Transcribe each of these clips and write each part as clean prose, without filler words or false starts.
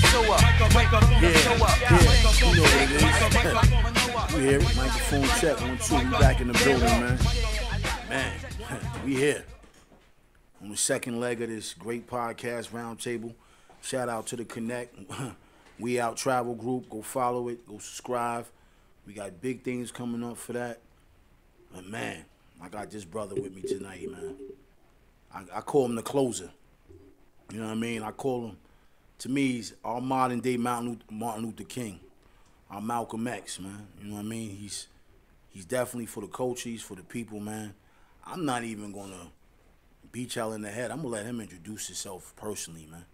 show up. You know what it is. We here, microphone check, 1, 2, we back in the building, man. Man, we here. On the second leg of this great podcast roundtable. Shout out to the Connect. We Out Travel Group. Go follow it. Go subscribe. We got big things coming up for that. But man, I got this brother with me tonight, man. I call him the closer. You know what I mean? I call him, to me, he's our modern day Martin Luther King. Our Malcolm X, man. You know what I mean? He's definitely for the culture. He's for the people, man. I'm not even going to beat y'all in the head. I'm going to let him introduce himself personally, man.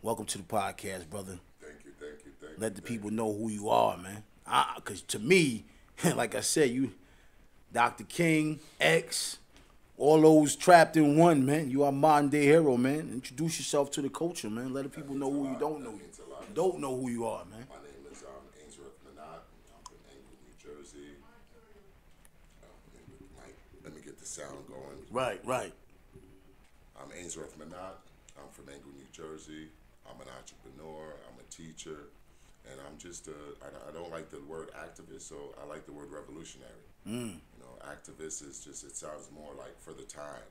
Welcome to the podcast, brother. Thank you. Let the people know who you are, man. Because to me, like I said, you, Dr. King, X, all those trapped in one, man. You are modern day hero, man. Introduce yourself to the culture, man. Let the people know who you don't know. You don't know who you are, man. My name is Jersey Minott. I'm from Englewood, New Jersey. Let me get the sound going. Right. I'm Jersey Minott. I'm from Englewood, New Jersey. I'm an entrepreneur. I'm a teacher. And I'm just I don't like the word activist, so I like the word revolutionary. You know, activist is just, it sounds more like for the time.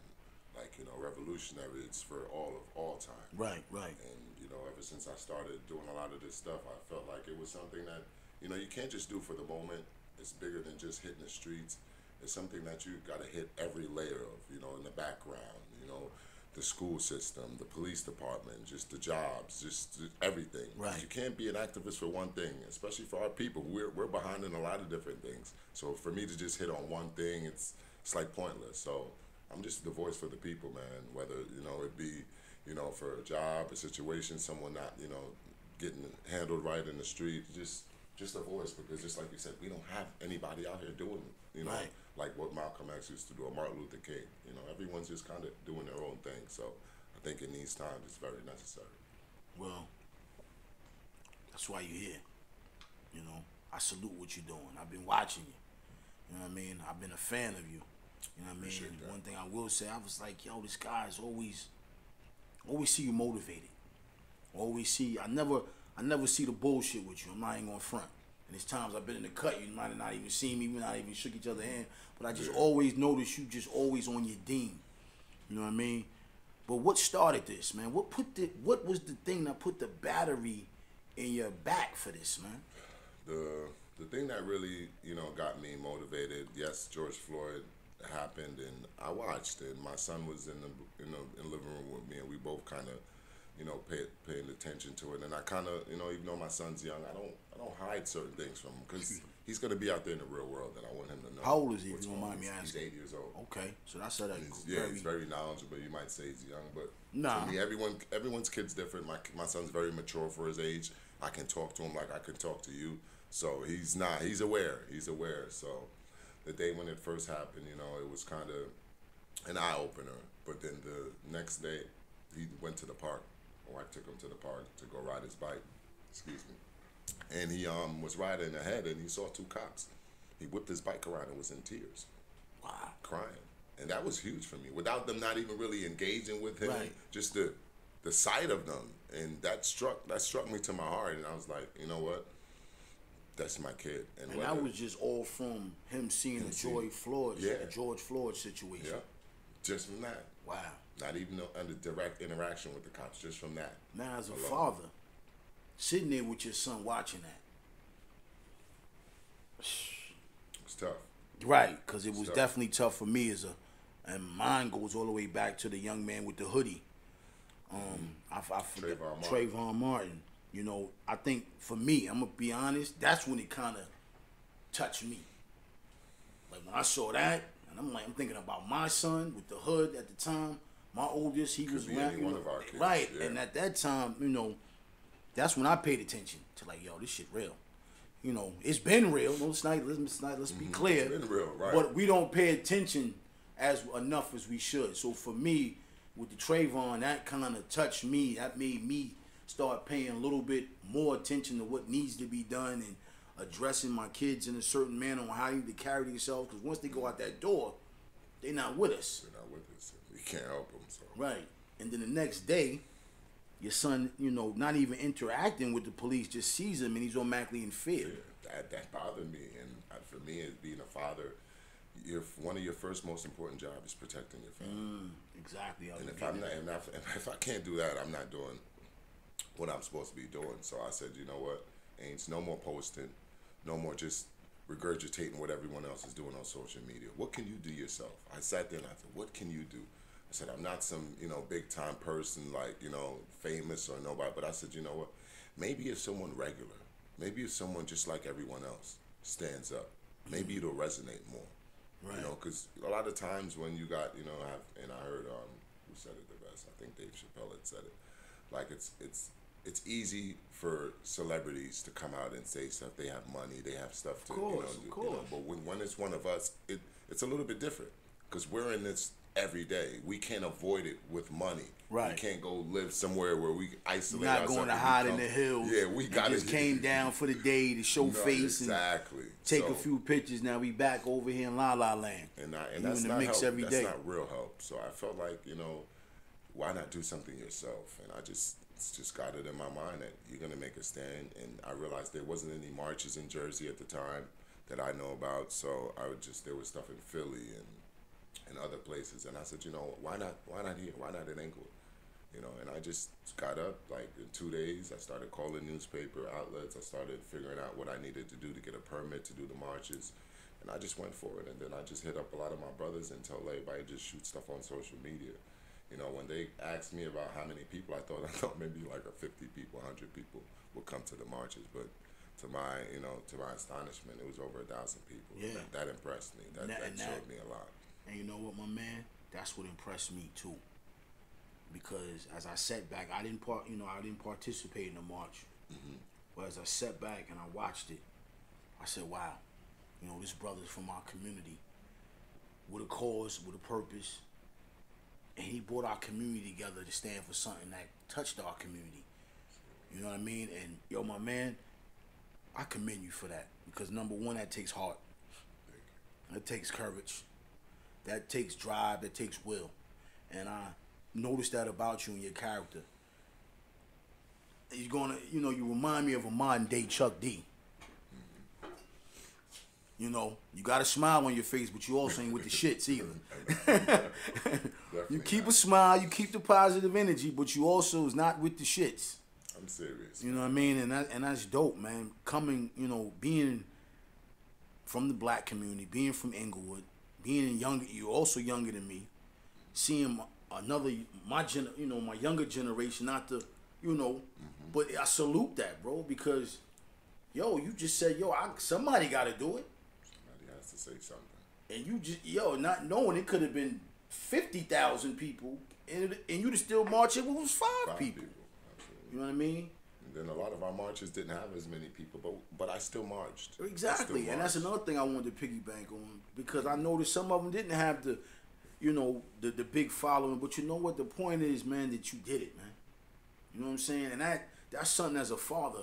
Like, you know, revolutionary, it's for all time. Right. And, you know, ever since I started doing a lot of this stuff, I felt like it was something that, you know, you can't just do for the moment. It's bigger than just hitting the streets. It's something that you got to hit every layer of, you know, in the background, you know, the school system, the police department, just the jobs, just everything. Right. You can't be an activist for one thing, especially for our people. We're behind in a lot of different things. So for me to just hit on one thing, it's like pointless. So I'm just the voice for the people, man. Whether, you know, it be, you know, for a job, a situation, someone not, you know, getting handled right in the street, just a voice, because just like you said, we don't have anybody out here doing, you know, right, like what Malcolm X used to do, or Martin Luther King. You know, everyone's just kind of doing their own thing. So I think in these times, it's very necessary. Well, that's why you're here. You know, I salute what you're doing. I've been watching you. You know what I mean? I've been a fan of you. You know what I mean? Appreciate that. One thing I will say, I was like, yo, this guy is always see you motivated. I never see the bullshit with you. I'm not even gonna front. And there's times I've been in the cut, you might have not even seen me, we not even shook each other's hand, but I just always notice you just always on your dime. You know what I mean? But what started this, man? What was the thing that put the battery in your back for this, man? The thing that really, you know, got me motivated, yes, George Floyd happened, and I watched, and my son was in the living room with me, and we both kind of, you know, paying attention to it. And I kind of, you know, even though my son's young, I don't hide certain things from him, because he's going to be out there in the real world, and I want him to know. How old is he, if you don't mind me asking? He's 8 years old. Okay, so that's a he's very knowledgeable. You might say he's young, but nah. to me, everyone's kid's different. My son's very mature for his age. I can talk to him like I can talk to you. So he's aware. So the day when it first happened, you know, it was kind of an eye-opener. But then the next day, he went to the park. My wife took him to the park to go ride his bike. Excuse me. And he was riding ahead, and he saw two cops. He whipped his bike around and was in tears. Wow. Crying. And that was huge for me. Without them not even really engaging with him, right, just the sight of them. And that struck me to my heart. And I was like, you know what? That's my kid. And that was just all from him seeing the George Floyd situation. Yeah, just from that. Wow. Not even under direct interaction with the cops, just from that. Now, as a father, sitting there with your son watching that. It's tough. Right, because it was definitely tough for me and mine goes all the way back to the young man with the hoodie. I forget, Trayvon Martin. You know, I think for me, I'm gonna be honest, that's when it kind of touched me. Like when I saw that, and I'm thinking about my son with the hood at the time. My oldest, he was rapping, one of our kids, right, and at that time, you know, that's when I paid attention to like, yo, this shit real. You know, it's been real. No, let's be clear. It's been real, right? But we don't pay attention as enough as we should. So for me, with the Trayvon, that kind of touched me. That made me start paying a little bit more attention to what needs to be done and addressing my kids in a certain manner on how you need to carry themselves. Because once they go out that door, they're not with us. They're not with us. We can't help them. So. Right. And then the next day, your son, you know, not even interacting with the police, just sees him and he's automatically in fear. That bothered me, and for me, as being a father, one of your first most important job is protecting your family. Exactly. And if I can't do that, I'm not doing what I'm supposed to be doing. So I said, you know what, Ains, no more posting, no more just regurgitating what everyone else is doing on social media. What can you do yourself? I sat there and I said, what can you do? I said, I'm not some, you know, big time person, like, you know, famous or nobody, but I said, you know what, maybe if someone regular, maybe if someone just like everyone else stands up, maybe it'll resonate more. Right. You know, because a lot of times when you got, you know, I heard, who said it the best? I think Dave Chappelle had said it. Like, it's easy for celebrities to come out and say stuff. They have money, they have stuff to, you know, do. You know, but when it's one of us, it's a little bit different because we're in this every day. We can't avoid it with money. Right. We can't go live somewhere where we isolate ourselves. Not going to hide in the hills. Yeah, we got just came down for the day to show face exactly. and take a few pictures. Now we back over here in La La Land. And that's not help. That's not real help. So I felt like, you know, why not do something yourself? And it's just got it in my mind that you're gonna make a stand. And I realized there wasn't any marches in Jersey at the time that I know about. So there was stuff in Philly and other places, and I said, you know, why not here? Why not in Englewood? You know, and I just got up, like in 2 days, I started calling newspaper outlets, I started figuring out what I needed to do to get a permit to do the marches, and I just went for it, and then I just hit up a lot of my brothers and told everybody just shoot stuff on social media. You know, when they asked me about how many people, I thought maybe like 50 people, 100 people would come to the marches, but to my astonishment, it was over 1,000 people. Yeah. That impressed me. That showed me a lot. And you know what, my man? That's what impressed me too. Because as I sat back, I didn't participate in the march. Mm-hmm. But as I sat back and I watched it, I said, wow, you know, this brother's from our community with a cause, with a purpose. And he brought our community together to stand for something that touched our community. You know what I mean? And yo, my man, I commend you for that. Because number one, that takes heart. That takes courage. That takes drive, that takes will. And I noticed that about you and your character. You remind me of a modern day Chuck D. You know, you got a smile on your face, but you also ain't with the shits either. You keep a smile, you keep the positive energy, but you also is not with the shits. I'm serious. You know what I mean? And that's dope, man. Coming, you know, being from the black community, being from Englewood, being you're also younger than me, seeing my younger generation, not the, you know, but I salute that, bro, because, yo, you just said, somebody got to do it. Somebody has to say something. And you just, not knowing it could have been 50,000 people, and you'd have still marched it with 5 people. Absolutely. You know what I mean? Then a lot of our marches didn't have as many people, but I still marched. Exactly, and that's another thing I wanted to piggyback on, because I noticed some of them didn't have the, you know, the big following, but you know what the point is, man, that you did it, man. You know what I'm saying? And that's something as a father,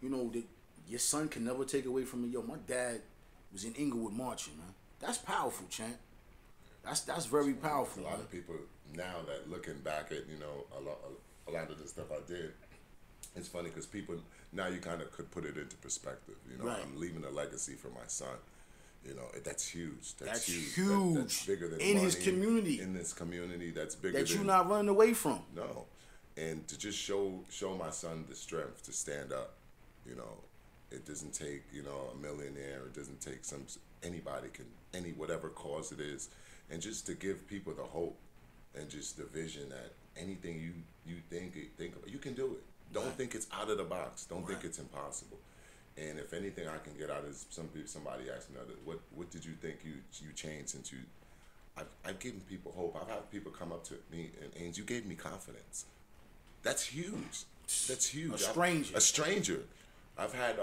you know, that your son can never take away from me. Yo, my dad was in Englewood marching, man. That's powerful, champ. That's very powerful. A lot of people now that looking back at, you know, a lot of the stuff I did. It's funny because people, now you kind of could put it into perspective. You know, right. I'm leaving a legacy for my son. You know, that's huge. That's huge. That's bigger than in money, his community. In this community, that's bigger that than... you're not running away from. No. And to just show my son the strength to stand up. You know, it doesn't take, you know, a millionaire. It doesn't take anybody can, whatever cause it is. And just to give people the hope and just the vision that anything you think of, you can do it. Don't think it's out of the box. Don't think it's impossible. And if anything I can get out is somebody asked me, what did you think you changed since you... I've given people hope. I've had people come up to me and Ains, you gave me confidence. That's huge. That's huge. A stranger. I've had,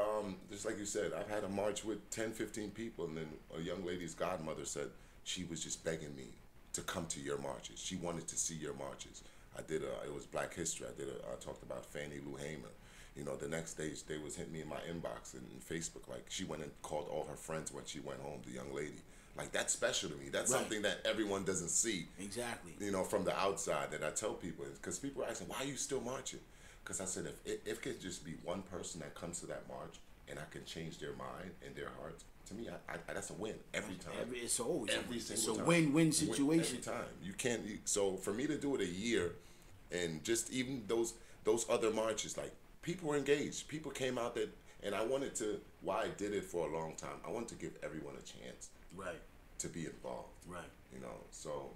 just like you said, I've had a march with 10, 15 people, and then a young lady's godmother said she was just begging me to come to your marches. She wanted to see your marches. It was Black History. I talked about Fannie Lou Hamer. You know, the next day they was hitting me in my inbox and Facebook. Like, she went and called all her friends when she went home, the young lady. Like, that's special to me. That's something that everyone doesn't see. Exactly. You know, from the outside, that I tell people. Because people are asking, why are you still marching? Because I said, if it could just be one person that comes to that march and I can change their mind and their hearts, to me, I that's a win every time. It's always every single time. It's a win-win situation. Every time. You can't. So for me to do it a year, and just even those other marches, like people were engaged. People came out that, and I wanted to. Why I did it for a long time. I wanted to give everyone a chance. Right. To be involved. Right. You know. So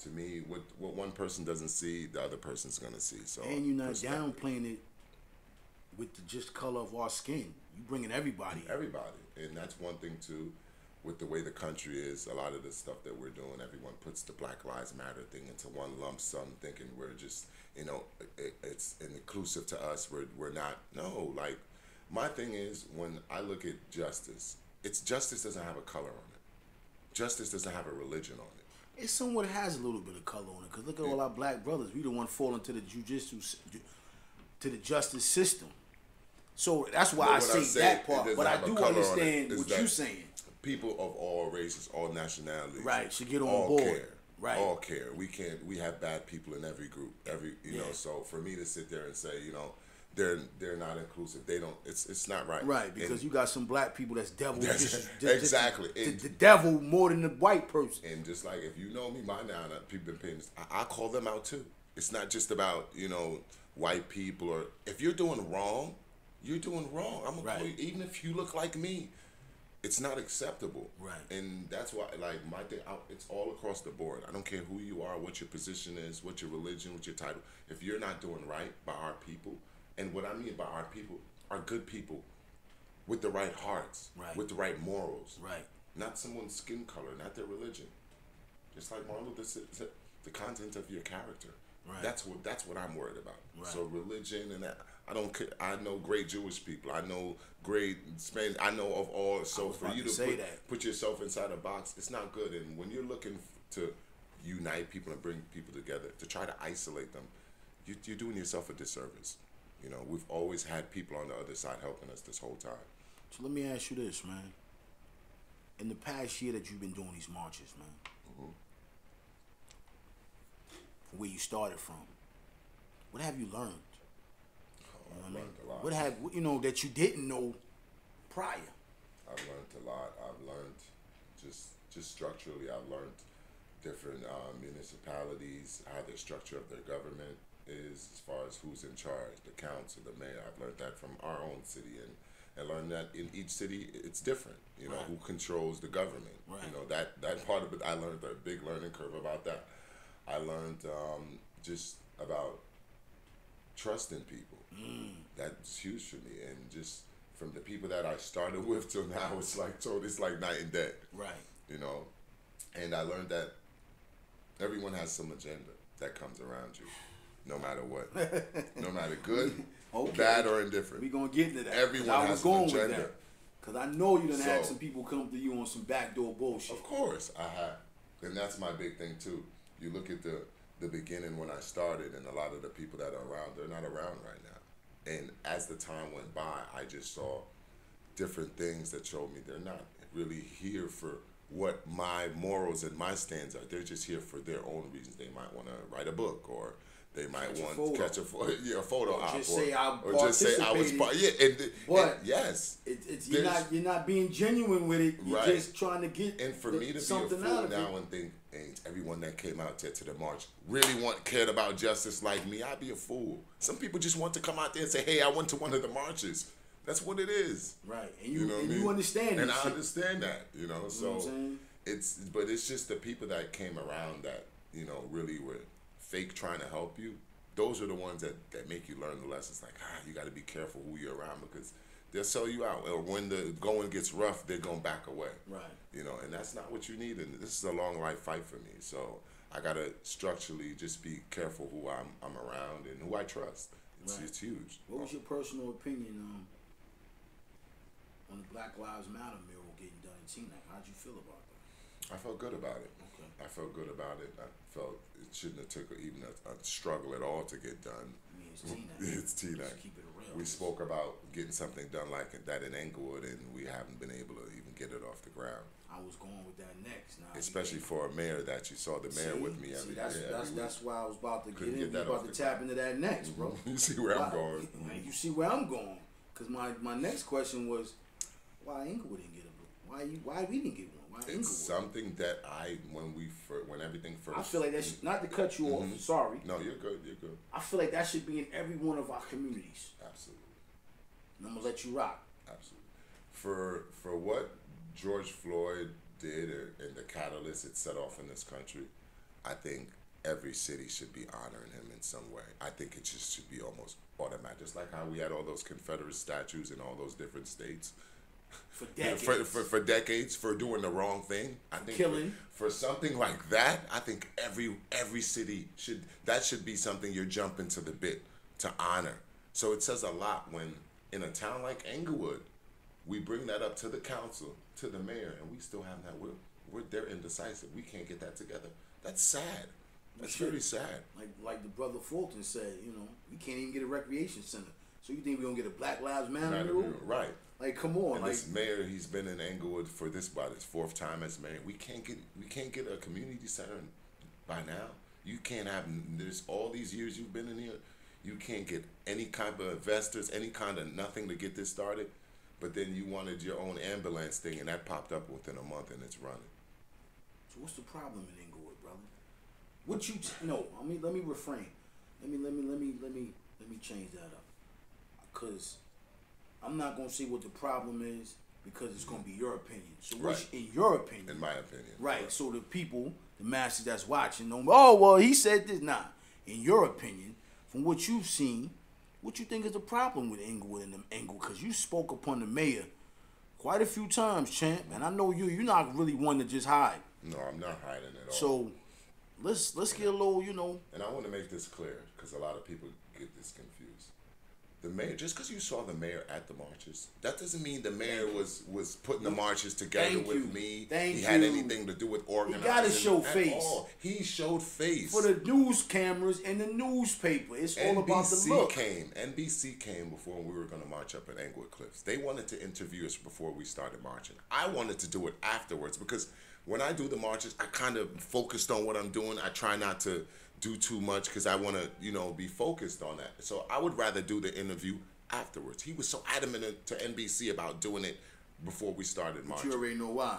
to me, what one person doesn't see, the other person's gonna see. So. And you're not downplaying it with the just color of our skin. You bringing everybody. Everybody. And that's one thing too, with the way the country is, a lot of the stuff that we're doing, everyone puts the Black Lives Matter thing into one lump sum, thinking we're just, you know, it's inclusive to us. We're not. No, like, my thing is, when I look at justice, justice doesn't have a color on it. Justice doesn't have a religion on it. It somewhat has a little bit of color on it, because look at all our black brothers. We the one falling to the to the justice system. So that's why I say that part. But I do understand what you're saying. People of all races, all nationalities, right, should get on board. Care. Right, all care. We have bad people in every group. You know. So for me to sit there and say, you know, they're not inclusive. They don't. It's not right. Right, because you got some black people that's devil. Exactly. The devil more than the white person. And just like, if you know me by now, people been paying this, I call them out too. It's not just about, you know, white people, or if you're doing wrong. You're doing wrong. I'm gonna call you, even if you look like me. It's not acceptable. Right. And that's why, like, my thing, it's all across the board. I don't care who you are, what your position is, what your religion, what your title. If you're not doing right by our people, and what I mean by our people are good people with the right hearts, with the right morals, not someone's skin color, not their religion. Just like Martin Luther said, the content of your character. Right. That's what I'm worried about. Right. So religion and that, I don't care. I know great Jewish people. I know great Spanish. I know of all. So for you to put yourself inside a box, it's not good. And when you're looking to unite people and bring people together, to try to isolate them, you're doing yourself a disservice. You know, we've always had people on the other side helping us this whole time. So let me ask you this, man. In the past year that you've been doing these marches, man, where you started from, what have you learned? I've learned a lot. What have you know that you didn't know prior? I've learned a lot. I've learned just structurally. I've learned different municipalities, how the structure of their government is, as far as who's in charge, the council, the mayor. I've learned that from our own city, and learned that in each city it's different. You know, who controls the government. You know, that part of it. I learned a big learning curve about that. I learned just about trusting people. That's huge for me, and just from the people that I started with till now, it's like night and day. Right. You know, and I learned that everyone has some agenda that comes around you, no matter what, no matter good, bad, or indifferent. We gonna get into that. Everyone has an agenda. Cause I know you done had some people come to you on some backdoor bullshit. Of course, I have, and that's my big thing too. You look at the beginning when I started, and a lot of the people that are around, they're not around right now. And as the time went by, I just saw different things that showed me they're not really here for what my morals and my stands are. They're just here for their own reasons. They might want to write a book, or they might want to catch a photo op, just say I was part. Yeah, yes, you're not being genuine with it. You're just trying to get and for me to be a fool now and think, ain't everyone that came out there to the march really cared about justice like me, I'd be a fool. Some people just want to come out there and say, hey, I went to one of the marches. That's what it is. Right. And you understand and I understand that, you know. So it's just the people that came around that, you know, really were fake trying to help you. Those are the ones that make you learn the lessons. Like, you got to be careful who you're around, because they'll sell you out. Or when the going gets rough, they're going to back away. Right. You know, and that's not what you need. And this is a long life fight for me. So I got to structurally just be careful who I'm around and who I trust. It's huge. What was your personal opinion on the Black Lives Matter mural getting done in Teaneck? How'd you feel about that? I felt good about it. Okay. I felt good about it. I felt it shouldn't have took even a struggle at all to get done. I mean, it's T-Neck. It's T-Neck. Just keep it real. We spoke about getting something done like that in Englewood, and we haven't been able to even get it off the ground. I was going with that next. Now, especially for a mayor that you saw the mayor with me every that's why I was about to Couldn't get in. get that About off to the tap into that next, bro. You see where I'm going. You see where I'm going. Because my next question was, why Englewood didn't get a blue? Why we didn't get one? Why Englewood? It's something that when everything first. I feel like that should, not to cut you off. Sorry. No, you're good. You're good. I feel like that should be in every one of our communities. Absolutely. And I'm gonna let you rock. Absolutely. For what George Floyd did and the catalyst it set off in this country, I think every city should be honoring him in some way. I think it just should be almost automatic, just like how we had all those Confederate statues in all those different states. For decades. For decades, for doing the wrong thing. I think killing. For something like that, I think every city should be something you're jumping to the bit to honor. So it says a lot when in a town like Englewood, we bring that up to the council, to the mayor, and we still have that. They're indecisive. We can't get that together. That's sad. That's very sad. Like the brother Fulton said, we can't even get a recreation center. So you think we're gonna get a Black Lives Matter mural? Right. Like, come on. And this mayor, he's been in Englewood for about his fourth time as mayor. We can't get a community center by now. You can't have. There's all these years you've been in here. You can't get any kind of investors, any kind of nothing to get this started. But then you wanted your own ambulance thing, and that popped up within a month, and it's running. So what's the problem in Englewood, brother? Let me refrain. Let me change that up. Cause I'm not gonna say what the problem is because it's gonna be your opinion. So what's in your opinion? In my opinion. Right. So the people, the masses that's watching, don't. Oh well, he said this. Nah. In your opinion, from what you've seen, what you think is the problem with Englewood and Englewood? Because you spoke upon the mayor quite a few times, champ, and I know you're not really one to just hide. No, I'm not hiding at all. So let's get a little, And I want to make this clear because a lot of people get this confused. The mayor, just because you saw the mayor at the marches, that doesn't mean the mayor was putting the marches together with me. He had anything to do with organizing. He gotta show face. He showed face for the news cameras and the newspaper. It's all about the look. NBC came before we were going to march up at Englewood Cliffs. They wanted to interview us before we started marching. I wanted to do it afterwards because when I do the marches, I kind of focused on what I'm doing. I try not to do too much because I want to, be focused on that. So I would rather do the interview afterwards. He was so adamant to NBC about doing it before we started marching. But you already know why.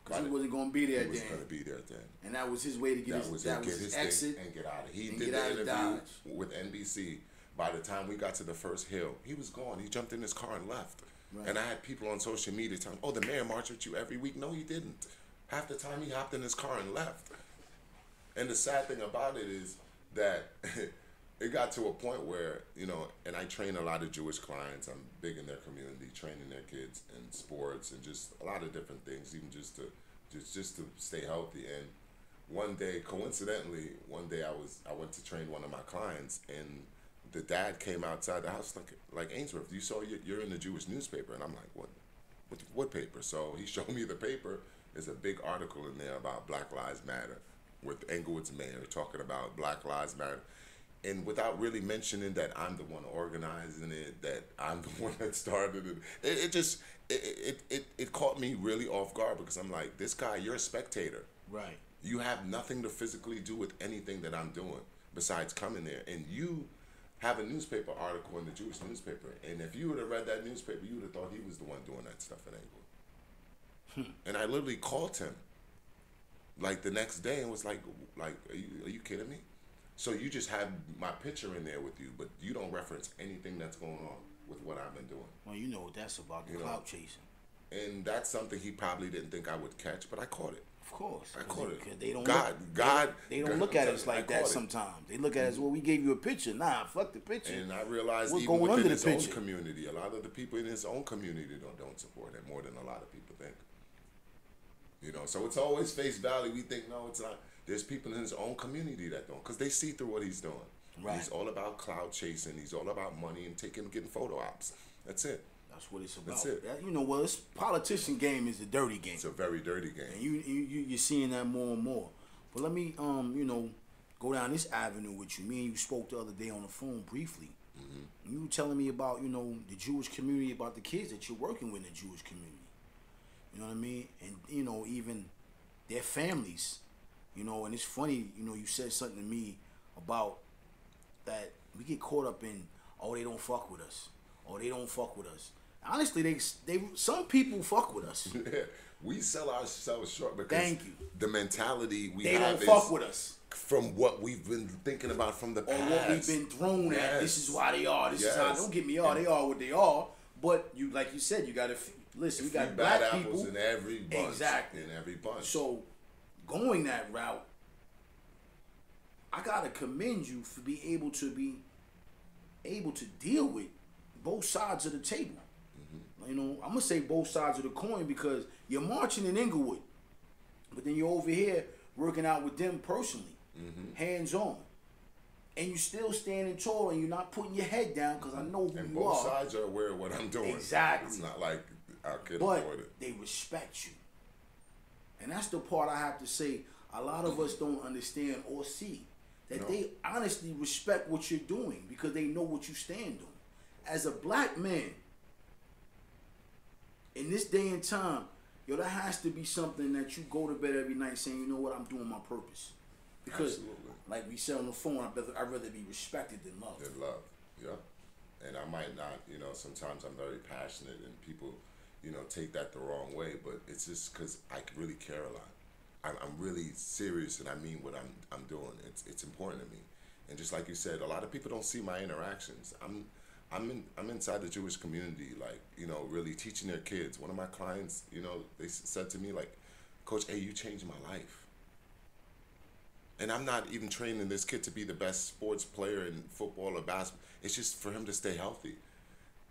Because he wasn't going to be there then. He was going to be there then. And that was his way to get his exit and get out of it. He did the interview with NBC. By the time we got to the first hill, he was gone. He jumped in his car and left. Right. And I had people on social media telling me, the mayor marched with you every week. No, he didn't. Half the time he hopped in his car and left. And the sad thing about it is that it got to a point where, and I train a lot of Jewish clients. I'm big in their community, training their kids in sports and just a lot of different things, even just to stay healthy. And one day, coincidentally, I went to train one of my clients, and the dad came outside the house like Ainsworth, you saw you're in the Jewish newspaper, and I'm like, what paper? So he showed me the paper. There's a big article in there about Black Lives Matter, with Englewood's mayor talking about Black Lives Matter, and without really mentioning that I'm the one organizing it, that I'm the one that started it. It caught me really off guard because I'm like, this guy, you're a spectator. Right. You have nothing to physically do with anything that I'm doing besides coming there, and you have a newspaper article in the Jewish newspaper, and if you would have read that newspaper, you would have thought he was the one doing that stuff in Englewood. And I literally called him like the next day and was like, are you kidding me? So you just have my picture in there with you, but you don't reference anything that's going on with what I've been doing. Well, you know what that's about, the clout chasing. And that's something he probably didn't think I would catch, but I caught it. Of course. I caught it. They don't they don't look at us like that sometimes. They look at us, we gave you a picture. Nah, fuck the picture. And I realized what's even going within under his the own picture? community, a lot of the people in his own community don't support him more than a lot of people think. So it's always face value. We think, no, it's not. There's people in his own community that don't, because they see through what he's doing. Right. He's all about cloud chasing. He's all about money and getting photo ops. That's it. That's what it's about. That's it. You know, well, this politician game is a dirty game. It's a very dirty game. And you're seeing that more and more. But let me, you know, go down this avenue with you. Me and you spoke the other day on the phone briefly. Mm-hmm. You were telling me about, you know, the Jewish community, about the kids that you're working with in the Jewish community. You know what I mean? And, you know, even their families. You know, and it's funny, you know, you said something to me about that we get caught up in, oh, they don't fuck with us. Oh, they don't fuck with us. Honestly, they some people fuck with us. We sell ourselves short because Thank you. The mentality we they have don't fuck with us. From what we've been thinking about from the past. Or what we've been thrown at. This is why they are. This is how, don't get me all, they are what they are. But you, like you said, you got to, listen, we got black bad people. apples in every bunch. Exactly. In every bunch. So, going that route, I got to commend you for being able to deal with both sides of the table. You know, I'm going to say both sides of the coin because you're marching in Englewood, but then you're over here working out with them personally, hands-on. And you still standing tall and you're not putting your head down because I know who and you both are. sides are aware of what I'm doing. Exactly. It's not like I could but avoid it. They respect you. And that's the part I have to say a lot of us don't understand or see. That they honestly respect what you're doing because they know what you stand on. As a black man, in this day and time, yo, there has to be something that you go to bed every night saying, you know what, I'm doing my purpose. Because, like we said on the phone, I'd rather be respected than loved. Than loved, yeah. And I might not, you know, sometimes I'm very passionate and people, you know, take that the wrong way, but it's just because I really care a lot. I'm really serious and I mean what I'm doing. It's important to me. And just like you said, a lot of people don't see my interactions. I'm inside the Jewish community, like, you know, really teaching their kids. One of my clients, you know, they said to me, like, Coach, hey, you changed my life. And I'm not even training this kid to be the best sports player in football or basketball. It's just for him to stay healthy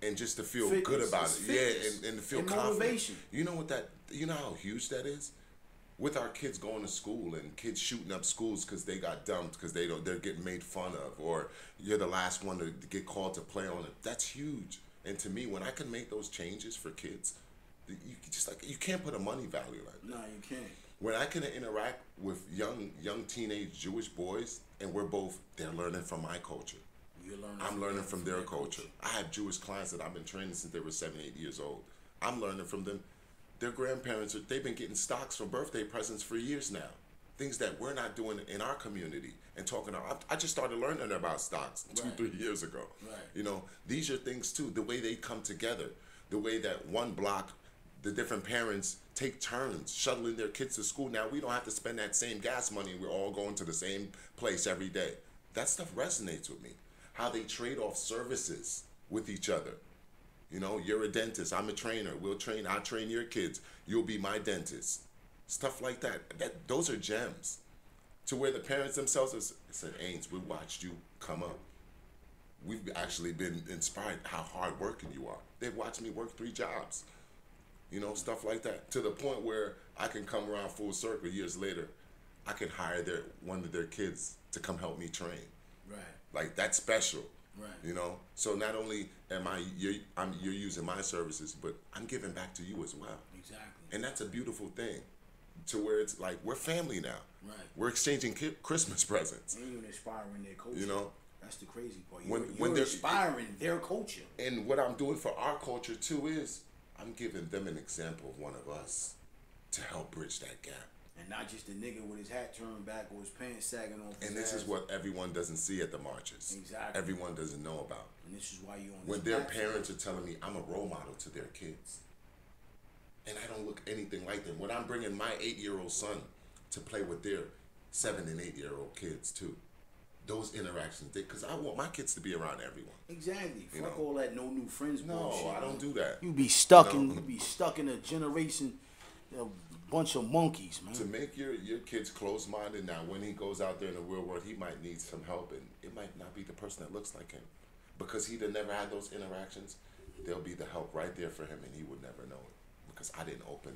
and just to feel good about it. Yeah, and to feel confident. Motivation. You know you know how huge that is? With our kids going to school and kids shooting up schools because they got dumped because they're getting made fun of, or you're the last one to get called to play on it. That's huge. And to me, when I can make those changes for kids, you can't put a money value on it. No, you can't. When I can interact with young teenage Jewish boys, and they're learning from my culture. I'm learning from their culture. I have Jewish clients that I've been training since they were 7, 8 years old. I'm learning from them. Their grandparents, they've been getting stocks for birthday presents for years now. Things that we're not doing in our community and talking about. I just started learning about stocks 2-3 years ago. Right. You know, these are things too, the way they come together, the way that one block, the different parents take turns shuttling their kids to school. Now we don't have to spend that same gas money. We're all going to the same place every day. That stuff resonates with me. How they trade off services with each other. You know, you're a dentist, I'm a trainer. I'll train your kids. You'll be my dentist. Stuff like that. Those are gems. To where the parents themselves have said, Ains, we watched you come up. We've actually been inspired how hard working you are. They've watched me work 3 jobs. You know, stuff like that. To the point where I can come around full circle years later. I can hire one of their kids to come help me train. Right. Like, that's special. Right. You know, so not only you're using my services, but I'm giving back to you as well. Exactly. And that's a beautiful thing, to where it's like we're family now. Right. We're exchanging Christmas presents. And you're inspiring their culture. You know, that's the crazy part. You're inspiring their culture. And what I'm doing for our culture too is I'm giving them an example of one of us to help bridge that gap. And not just a nigga with his hat turned back or his pants sagging off his And this is what everyone doesn't see at the marches. Exactly. Everyone doesn't know about. And this is why you on when their parents are telling me I'm a role model to their kids. And I don't look anything like them. When I'm bringing my 8-year-old son to play with their 7 and 8-year-old kids too. Those interactions, because I want my kids to be around everyone. Exactly. Fuck all that no new friends bullshit. No, I don't do that. You be stuck in a generation, a bunch of monkeys, man. To make your kids closed-minded now, when he goes out there in the real world, he might need some help, and it might not be the person that looks like him. Because he'd have never had those interactions, there'll be the help right there for him, and he would never know it. Because I didn't open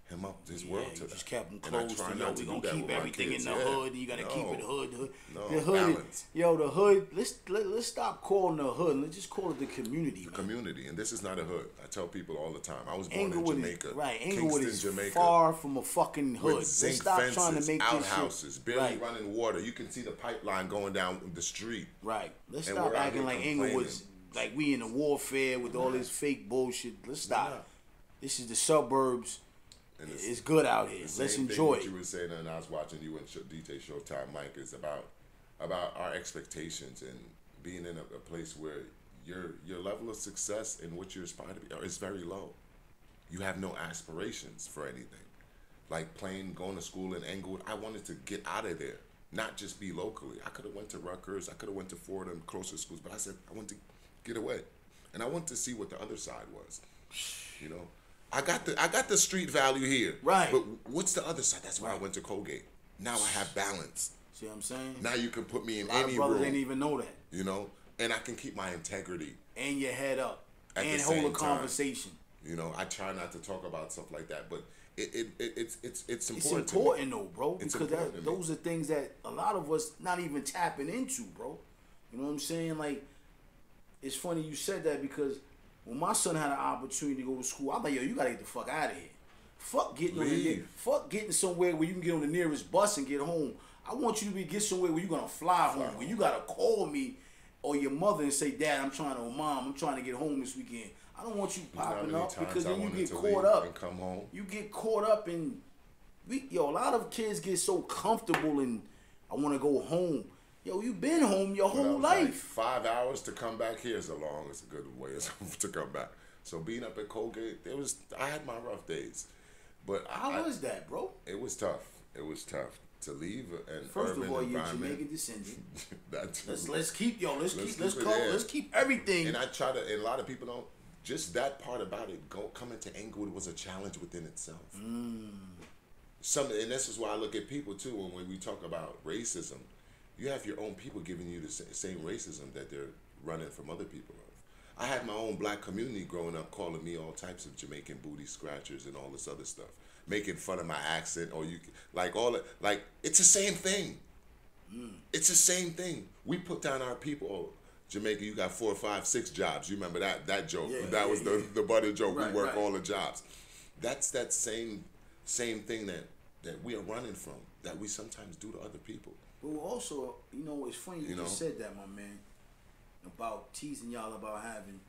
him up his world to that. Just kept him And I close. try And, not we to gonna do that keep with my everything kids. in the hood. And you gotta keep it hood. No, The hood. balance. The hood. Let's stop calling the hood. Let's just call it the community. The community, and this is not a hood. I tell people all the time. I was born Englewood in Jamaica. Right, Englewood Kingston, is Jamaica, far from a fucking hood. with zinc Let's stop fences, trying to make outhouses, this shit. barely Right. running water. You can see the pipeline going down the street. Right. Let's And stop we're out acting here like complaining. Englewood's like we in the warfare with all this fake bullshit. Let's stop. This is the suburbs. And It's good out here. the Let's same enjoy thing it. you were saying, and I was watching you and DJ Showtime Mike, is about our expectations and being in a place where your level of success and what you aspire to be is very low. You have no aspirations for anything. Like going to school in Englewood, I wanted to get out of there, not just be locally. I could have went to Rutgers, I could have went to Fordham, closer schools, but I said I want to get away, and I want to see what the other side was. You know, I got the street value here, Right. But what's the other side? That's why I went to Colgate. Now I have balance. See what I'm saying? Now you can put me in A lot of any brothers room, didn't even know that. you know, and I can keep my integrity. And your head up. At And the hold a same time. conversation. You know, I try not to talk about stuff like that, but it's It's important. important though, bro, It's because important to me. those are things that a lot of us not even tapping into, bro. You know what I'm saying? Like, it's funny you said that because when my son had an opportunity to go to school, I'm like, yo, you gotta get the fuck out of here. Fuck getting somewhere where you can get on the nearest bus and get home. I want you to get somewhere where you're gonna fly home, where you gotta call me or your mother and say, Dad, Mom, I'm trying to get home this weekend. I don't want you popping up because then you get caught up. And come home. You get caught up in, a lot of kids get so comfortable in, I want to go home. Yo, you been home your whole life. Like 5 hours to come back here is it's a good way to come back. So being up at Colgate, I had my rough days, but How was that, bro? It was tough. It was tough to leave an First urban of all, you're environment. Jamaican descendant. That too. Let's keep everything. And I try to, and a lot of people don't. Just that part about it, coming to Englewood was a challenge within itself. And this is why I look at people too. When we talk about racism, you have your own people giving you the same racism that they're running from other people of. I had my own black community growing up calling me all types of Jamaican booty scratchers and all this other stuff, making fun of my accent, or it's the same thing. It's the same thing. We put down our people. Oh, Jamaica, you got 4, 5, 6 jobs. You remember that joke? Yeah, that was the butter joke. Right, we work right. all the jobs. That's that same thing that we are running from, that we sometimes do to other people. But also, it's funny you just said that, my man, about teasing them about having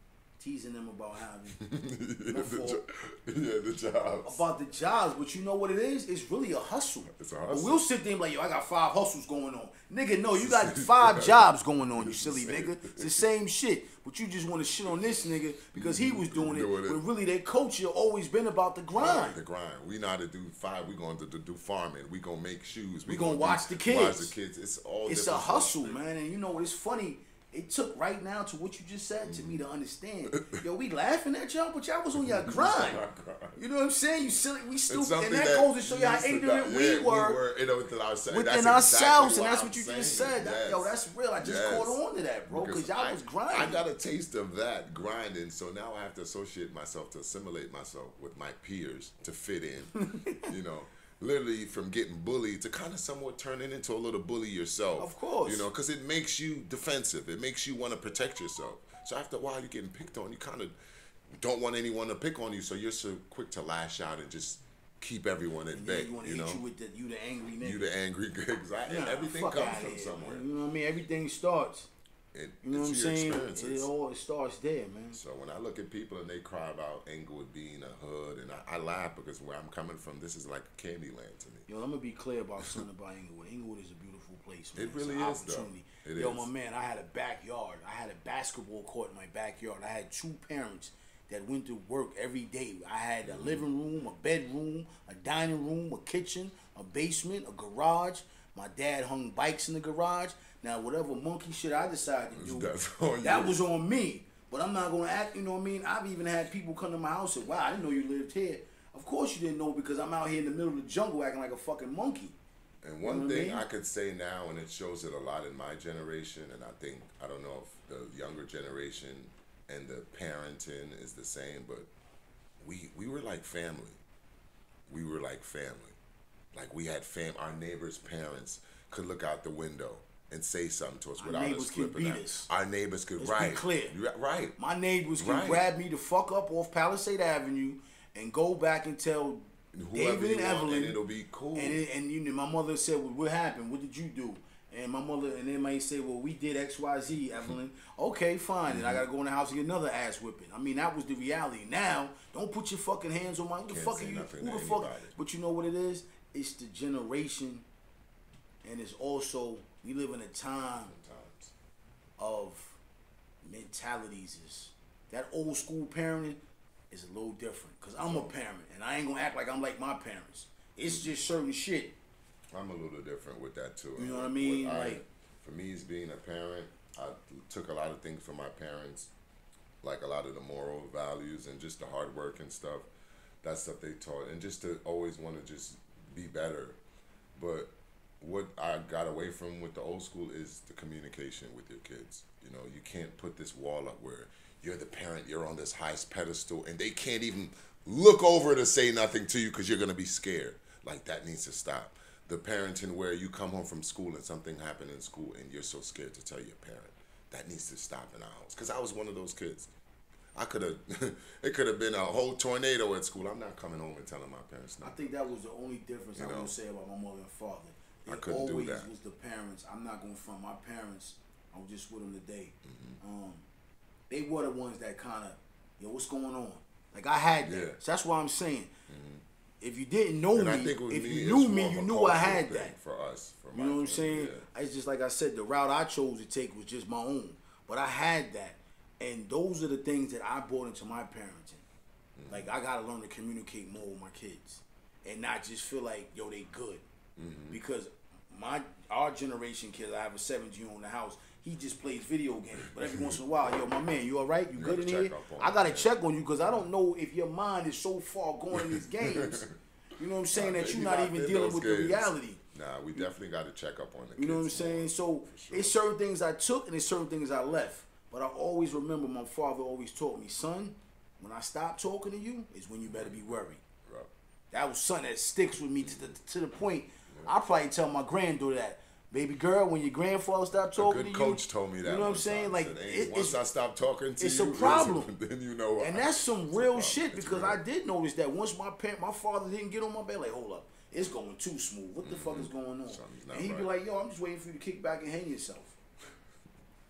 the jobs. About the jobs, but you know what it is? It's really a hustle. It's a hustle. But we'll sit there and be like, yo, I got 5 hustles going on. Nigga, no, you got 5 jobs going on, you silly nigga. It's the same shit. But you just want to shit on this nigga because he was doing it. When really their culture always been about the grind. The grind. We know how to do 5. We going to do farming. We gonna make shoes. We gonna watch the kids. Watch the kids. It's a hustle, man. And you know what? It's funny. It took right now to what you just said to me to understand. Yo, we laughing at y'all, but y'all was on your grind. You know what I'm saying? You silly, we stupid, and that goes to show you how ignorant we were within ourselves, and that's what you just said. Yo, that's real. I just caught on to that, bro, because y'all was grinding. I got a taste of that grinding, so now I have to associate myself, to assimilate myself with my peers to fit in. You know. Literally from getting bullied to kind of somewhat turning into a little bully yourself. Of course. You know, because it makes you defensive. It makes you want to protect yourself. So after a while, you're getting picked on. You kind of don't want anyone to pick on you, so you're so quick to lash out and just keep everyone at bay. You want to hit you with you the angry nigga. You the angry nigga. Everything comes from somewhere. You know what I mean? Everything starts. You know what I'm saying? It starts there, man. So when I look at people and they cry about Englewood being a hood, and I laugh because where I'm coming from, this is like Candyland to me. Yo, I'm gonna be clear about something about Englewood. Englewood is a beautiful place, man. It really is, though. Yo, my man, I had a backyard. I had a basketball court in my backyard. I had 2 parents that went to work every day. I had a living room, a bedroom, a dining room, a kitchen, a basement, a garage. My dad hung bikes in the garage. Now, whatever monkey shit I decided to do, that was on me. But I'm not going to act, you know what I mean? I've even had people come to my house and say, wow, I didn't know you lived here. Of course you didn't know because I'm out here in the middle of the jungle acting like a fucking monkey. And one thing I could say now, and it shows it a lot in my generation, and I don't know if the younger generation and the parenting is the same, but we were like family. we were like family. Like we had our neighbors' parents could look out the window and say something to us without us flipping out. Our neighbors could, Let's be clear. Right. My neighbors can grab me the fuck up off Palisade Avenue and go back and tell David and Evelyn. And it'll be cool. And you know, my mother said, well, what happened? What did you do? And my mother, and they might say, well, we did X, Y, Z, Evelyn. Okay, fine. And I got to go in the house and get another ass whipping. I mean, that was the reality. Now, don't put your fucking hands on my... Who the fuck are you? Who the fuck? But you know what it is? It's the generation, and it's also, we live in a time of mentalities. That old school parenting is a little different. Because I'm a parent, and I ain't going to act like I'm like my parents. It's just certain shit. I'm a little different with that too. You know what I mean? For me, as being a parent, I took a lot of things from my parents, like a lot of the moral values and just the hard work and stuff. That stuff they taught, and just to always want to just be better. But what I got away from with the old school is the communication with your kids. You know, you can't put this wall up where you're the parent, you're on this highest pedestal, and they can't even look over to say nothing to you because you're gonna be scared. Like, that needs to stop. The parenting where you come home from school and something happened in school and you're so scared to tell your parent, that needs to stop in our house. Because I was one of those kids. I could have, it could have been a whole tornado at school. I'm not coming home and telling my parents nothing. I think that was the only difference I would say about my mother and father. They I couldn't do that. always was the parents. I'm not going to front my parents. I was just with them today. They were the ones that kind of, yo, what's going on? Like, I had that. Yeah. So that's why I'm saying. If you didn't know me, if me, you knew me, you knew I had that. For us, for you know what I'm family, saying? yeah. It's just like I said, the route I chose to take was just my own. But I had that. And those are the things that I brought into my parenting. Like, I got to learn to communicate more with my kids. And not just feel like, yo, they good. Because our generation kids, I have a 17-year-old in the house, he just plays video games. But every once in a while, yo, my man, you all right? You good in here? I got to check on you because I don't know if your mind is so far going in these games. You know what I'm saying? That you're not even dealing with the reality. Nah, we definitely got to check up on the kids. You know what I'm saying? So it's certain things I took and it's certain things I left. But I always remember my father always taught me, son, when I stop talking to you is when you better be worried. Right. That was something that sticks with me to the point. I probably tell my granddaughter that. Baby girl, when your grandfather stopped talking to you. A good coach told me that. You know what I'm saying? Like, once I stop talking to you, it's a problem. Then you know. And that's some real shit because I did notice that once my father didn't get on my bed, like, hold up, it's going too smooth. What the fuck is going on? And he'd be like, yo, I'm just waiting for you to kick back and hang yourself.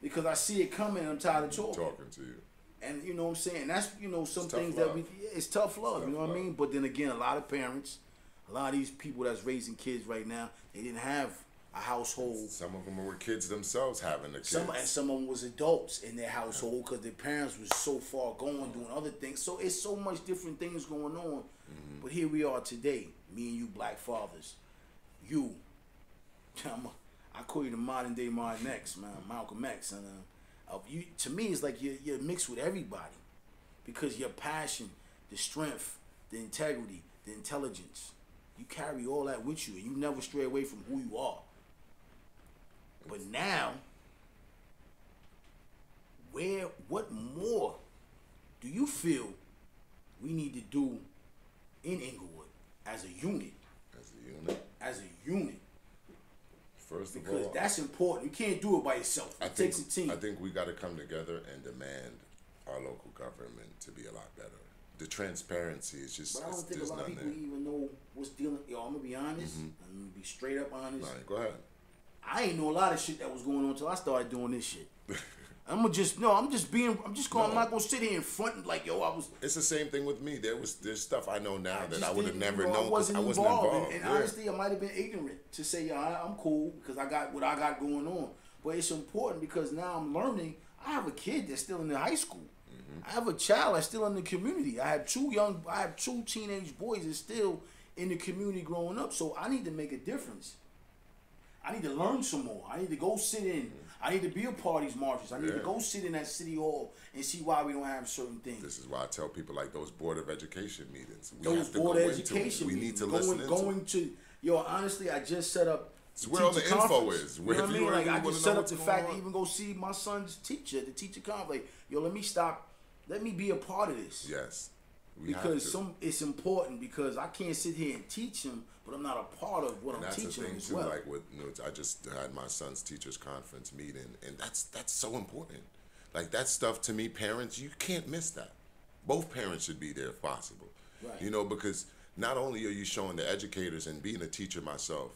Because I see it coming and I'm tired of talking. Talking to you. And you know what I'm saying? That's, you know, some It's things tough that love. it's tough love, you know what I mean? But then again, a lot of parents, a lot of these people that's raising kids right now, they didn't have a household. Some of them were kids themselves having the kids. Some of them was adults in their household because their parents was so far gone doing other things. So it's so much different things going on. But here we are today, me and you black fathers. You, I call you the modern day Malcolm X, man, Malcolm X. And you, to me, it's like you're mixed with everybody because your passion, the strength, the integrity, the intelligence, you carry all that with you and you never stray away from who you are. But now, what more do you feel we need to do in Englewood as a unit? As a unit? As a unit. First of because all, that's important. You can't do it by yourself. It takes a team. I think we got to come together and demand our local government to be a lot better. The transparency is just. But I don't think a lot of people even know what's dealing. Yo, I'm gonna be honest. I'm gonna be straight up honest. All right, go ahead. I ain't know a lot of shit that was going on until I started doing this shit. I'm not gonna sit here in front and like, yo, I was. It's the same thing with me. There's stuff I know now that I would have never known. I wasn't involved. And honestly, I might have been ignorant to say, yeah, I'm cool because I got what I got going on. But it's important because now I'm learning. I have a kid that's still in the high school. I have a child that's still in the community. I have two teenage boys that's still in the community growing up. So I need to make a difference. I need to learn some more. I need to go sit in. I need to be a part of these marches. I need to go sit in that city hall and see why we don't have certain things. This is why I tell people like those Board of Education meetings. Those Board of Education meetings. We need to listen into. Yo, honestly, I just set up. It's where all the info is. You know what I mean? Like, I just set up the fact to even go see my son's teacher, the teacher conference. Like, yo, let me be a part of this. Yes. Because it's important, because I can't sit here and teach them, but I'm not a part of what I'm teaching them as well. Like with, I just had my son's teachers conference meeting, and that's so important. Like that stuff to me, parents, you can't miss that. Both parents should be there if possible. Right. Because not only are you showing the educators, and being a teacher myself,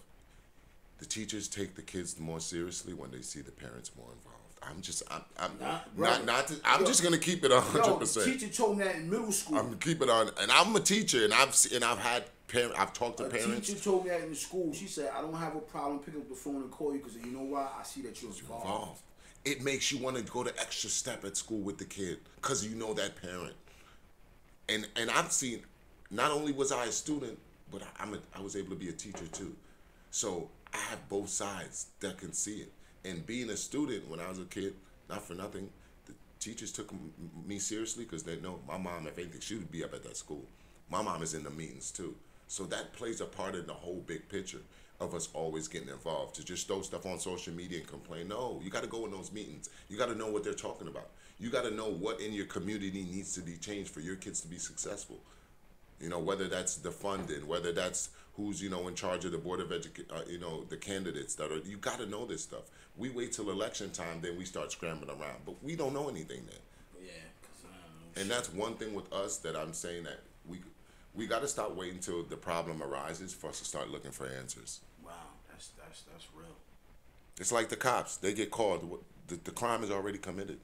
the teachers take the kids more seriously when they see the parents more involved. I'm just gonna keep it 100%. The teacher told me that in middle school. I'm gonna keep it on, and I'm a teacher, and I've talked to parents. A teacher told me that in the school. She said, I don't have a problem picking up the phone and call you, because you know why? I see that you're involved. It makes you want to go the extra step at school with the kid, because you know that parent. And I've seen, not only was I a student, but I was able to be a teacher too. So I have both sides that can see it. And being a student when I was a kid, not for nothing, the teachers took me seriously, because they know my mom, if anything, she would be up at that school. My mom is in the meetings too. So that plays a part in the whole big picture of us always getting involved. To just throw stuff on social media and complain, no, you got to go in those meetings. You got to know what they're talking about. You got to know what in your community needs to be changed for your kids to be successful. Whether that's the funding, whether that's who's, in charge of the board of education, the candidates that are, you got to know this stuff. We wait till election time, then we start scrambling around, but we don't know anything then. Yeah, because I don't know. And that's one thing with us that I'm saying, that we got to stop waiting till the problem arises for us to start looking for answers. Wow, that's real. It's like the cops. They get called. The crime is already committed.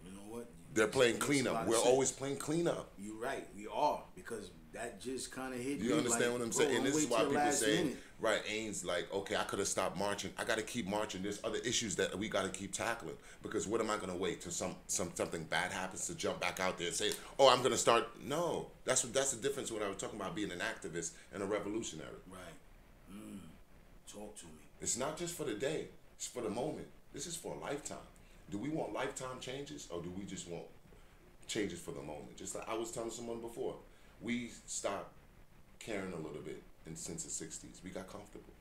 You know what? They're playing cleanup. We're always playing cleanup. You're right. We are, because that just kind of hit me. You understand what I'm saying? And this is why people say, minute. right, Ains, like, okay, I could have stopped marching. I got to keep marching. There's other issues that we got to keep tackling, because what am I going to wait till something bad happens to jump back out there and say, oh, I'm going to start? No, that's the difference when I was talking about being an activist and a revolutionary. Right. Talk to me. It's not just for the day. It's for the moment. This is for a lifetime. Do we want lifetime changes, or do we just want changes for the moment? Just like I was telling someone before, we stopped caring a little bit since the 60s. We got comfortable.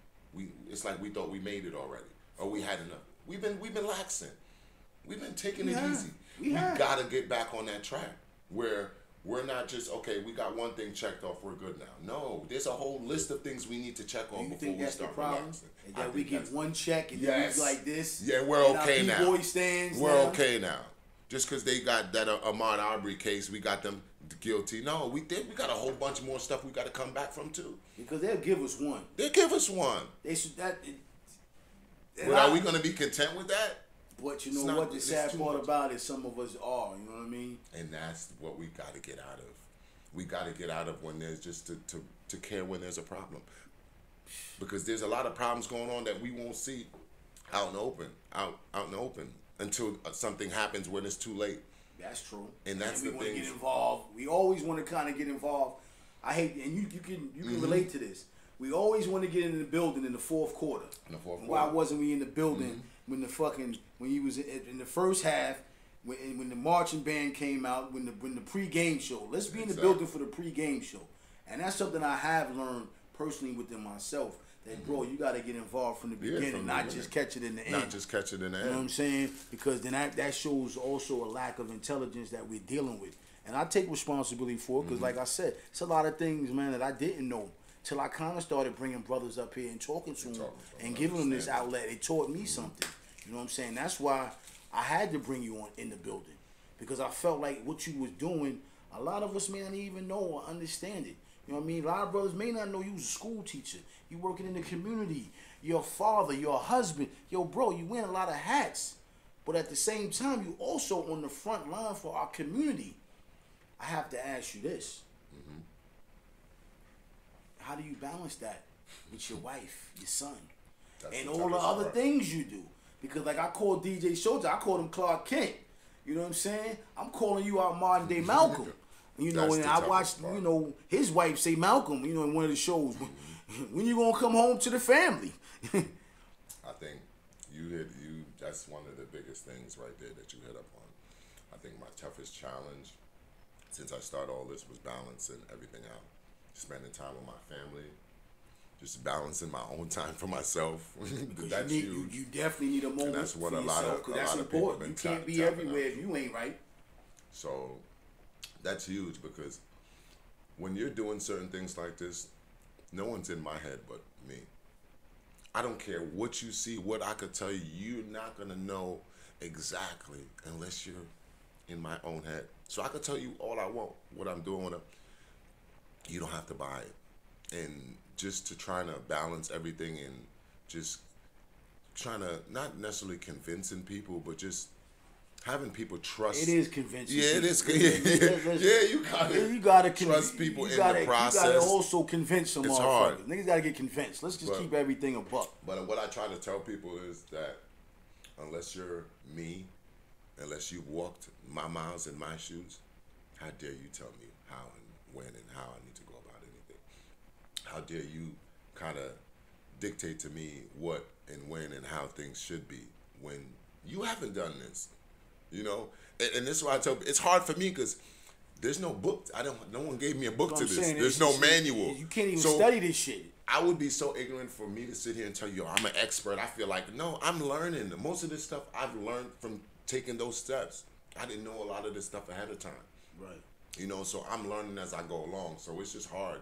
It's like we thought we made it already, or we had enough. We've been laxing. We've been taking it easy. We gotta get back on that track where we're not just, okay, we got one thing checked off, we're good now. No, there's a whole list of things we need to check on before we start relaxing. That we get one check and then we like this. Yeah, we're okay now. We're now. okay now. Just because they got that Ahmaud Arbery case, we got them guilty. No, we got a whole bunch more stuff we got to come back from too. Because they'll give us one. They'll give us one. They should But are we going to be content with that? But you know what the sad part about it, some of us are, you know what I mean? And that's what we got to get out of. We got to get out of when there's just to care when there's a problem. Because there's a lot of problems going on that we won't see out in the open until something happens when it's too late. That's true. And that's the thing. We want to get involved. We always want to kind of get involved. I hate, and you can relate to this. We always want to get in the building in the fourth quarter. Why wasn't we in the building when you was in the first half, when the marching band came out, when the pre-game show? Let's be in the building for the pre-game show. And that's something I have learned personally within myself. That bro, you got to get involved from the beginning, not just catch it in the end. Not just catch it in the end. You know what I'm saying? Because then that shows also a lack of intelligence that we're dealing with. And I take responsibility for it because, like I said, it's a lot of things, man, that I didn't know till I kind of started bringing brothers up here and talking to them and giving them this outlet. It taught me something. You know what I'm saying? That's why I had to bring you on in the building, because I felt like what you was doing, a lot of us may not even know or understand it. You know what I mean? A lot of brothers may not know you was a school teacher. You working in the community. You're a father. You're a husband. Yo, bro, you wearing a lot of hats. But at the same time, you also on the front line for our community. I have to ask you this. How do you balance that with your wife, your son, and all the other things you do? Because like I called DJ Schultz, I called him Clark Kent. You know what I'm saying? I'm calling you out modern day Malcolm. You know, and I watched, you know, his wife say Malcolm, you know, in one of the shows. When you gonna come home to the family? I think that's one of the biggest things right there that you hit up on. I think my toughest challenge since I started all this was balancing everything out. Spending time with my family, just balancing my own time for myself. That's huge. You definitely need a moment. And that's what a lot of important. You can't be everywhere if you ain't right. So That's huge because when you're doing certain things like this, no one's in my head but me. I don't care what you see, what I could tell you, you're not gonna know exactly unless you're in my own head. So I could tell you all I want, what I'm doing with it. You don't have to buy it. And just to trying to balance everything and just trying to not necessarily convincing people, but just having people trust. It is convincing. Yeah, it is. You gotta trust people in the process. You gotta also convince some it's motherfuckers. hard. Niggas gotta get convinced. Let's just keep everything a buck. But what I try to tell people is that unless you're me, unless you've walked my miles in my shoes, how dare you tell me how and when and how I need to go about anything? How dare you kind of dictate to me what and when and how things should be when you haven't done this? You know, and this is why I tell people, it's hard for me because there's no book. No one gave me a book to this. There's no manual. You can't even study this shit. I would be so ignorant for me to sit here and tell you, I'm an expert. I feel like, no, I'm learning. Most of this stuff I've learned from taking those steps. I didn't know a lot of this stuff ahead of time. Right. You know, so I'm learning as I go along. So it's just hard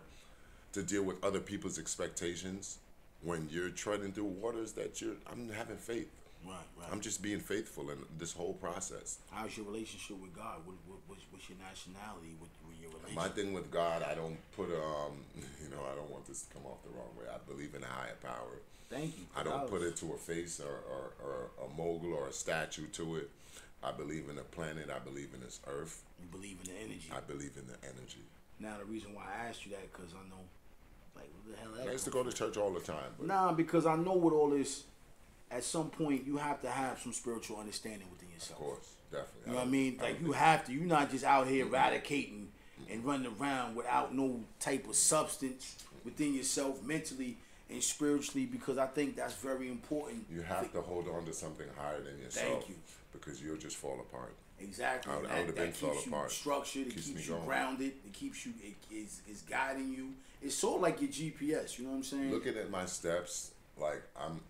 to deal with other people's expectations when you're treading through waters that I'm having faith. Right. I'm just being faithful in this whole process. How's your relationship with God? What's your nationality with your religion? My thing with God, I don't put I don't want this to come off the wrong way. I believe in a higher power. Thank you. I don't put it to a face or a mogul or a statue to it. I believe in a planet. I believe in this earth. You believe in the energy. I believe in the energy. Now the reason why I asked you that because I know, like, what the hell? I used to go to church all the time. But nah, because I know with all this, at some point you have to have some spiritual understanding within yourself. Of course, definitely. You know what I mean? Like you have to. You're not just out here eradicating and running around without no type of substance within yourself, mentally and spiritually. Because I think that's very important. You have to hold on to something higher than yourself. Thank you. Because you'll just fall apart. Exactly. I would have been fall apart. It keeps you structured. It keeps you grounded. It keeps you. It is guiding you. It's sort of like your GPS. You know what I'm saying? Looking at my steps, like I'm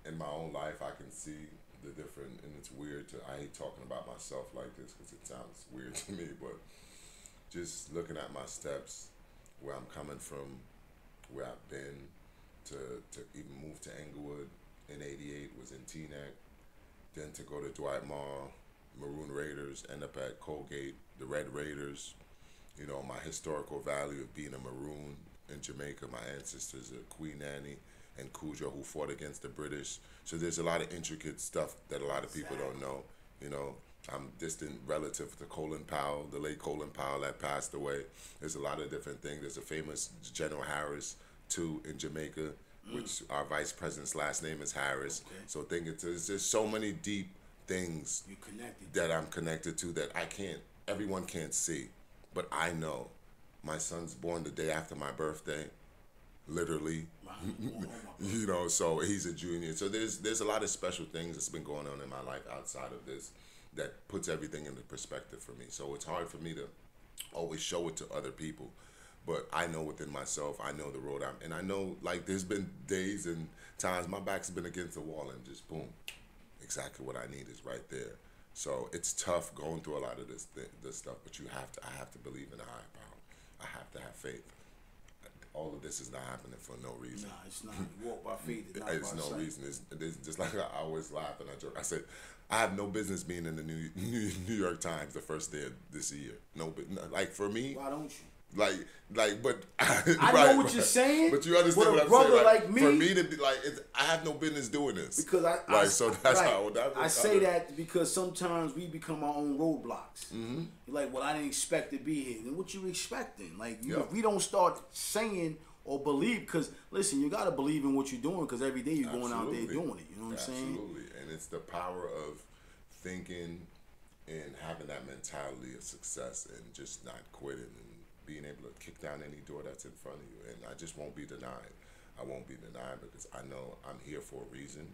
in my own life, I can see the different, and it's weird I hate talking about myself like this because it sounds weird to me, but just looking at my steps, where I'm coming from, where I've been, to even move to Englewood in '88, was in Teaneck, then to go to Dwight Mall, Maroon Raiders, end up at Colgate, the Red Raiders. You know, my historical value of being a Maroon in Jamaica, my ancestors are Queen Annie and Cujo, who fought against the British. So there's a lot of intricate stuff that a lot of people don't know. You know, I'm distant relative to Colin Powell, the late Colin Powell that passed away. There's a lot of different things. There's a famous General Harris, too, in Jamaica, which our vice president's last name is Harris. Okay. So there's just so many deep things that I'm connected to that everyone can't see. But I know. My son's born the day after my birthday. Literally, you know, so he's a junior. So there's a lot of special things that's been going on in my life outside of this that puts everything into perspective for me. So it's hard for me to always show it to other people, but I know within myself, I know the road and I know, like, there's been days and times my back's been against the wall and just boom, exactly what I need is right there. So it's tough going through a lot of this stuff, but I have to believe in a higher power. I have to have faith. All of this is not happening for no reason. Nah, it's not. You walk by faith. It's no reason. It's just like I always laugh and I joke. I said, I have no business being in the New York Times the first day of this year. No, like for me. Why don't you? But I know what you're saying. But you understand what I'm saying. Like me, for me to be like, I have no business doing this. Because I say that because sometimes we become our own roadblocks. Mm-hmm. You're like, well, I didn't expect to be here. Then what you expecting? Like, if we don't start saying or believe, because listen, you got to believe in what you're doing because every day you're going out there doing it. You know what I'm saying? Absolutely, and it's the power of thinking and having that mentality of success and just not quitting and being able to kick down any door that's in front of you. And I just won't be denied. I won't be denied because I know I'm here for a reason.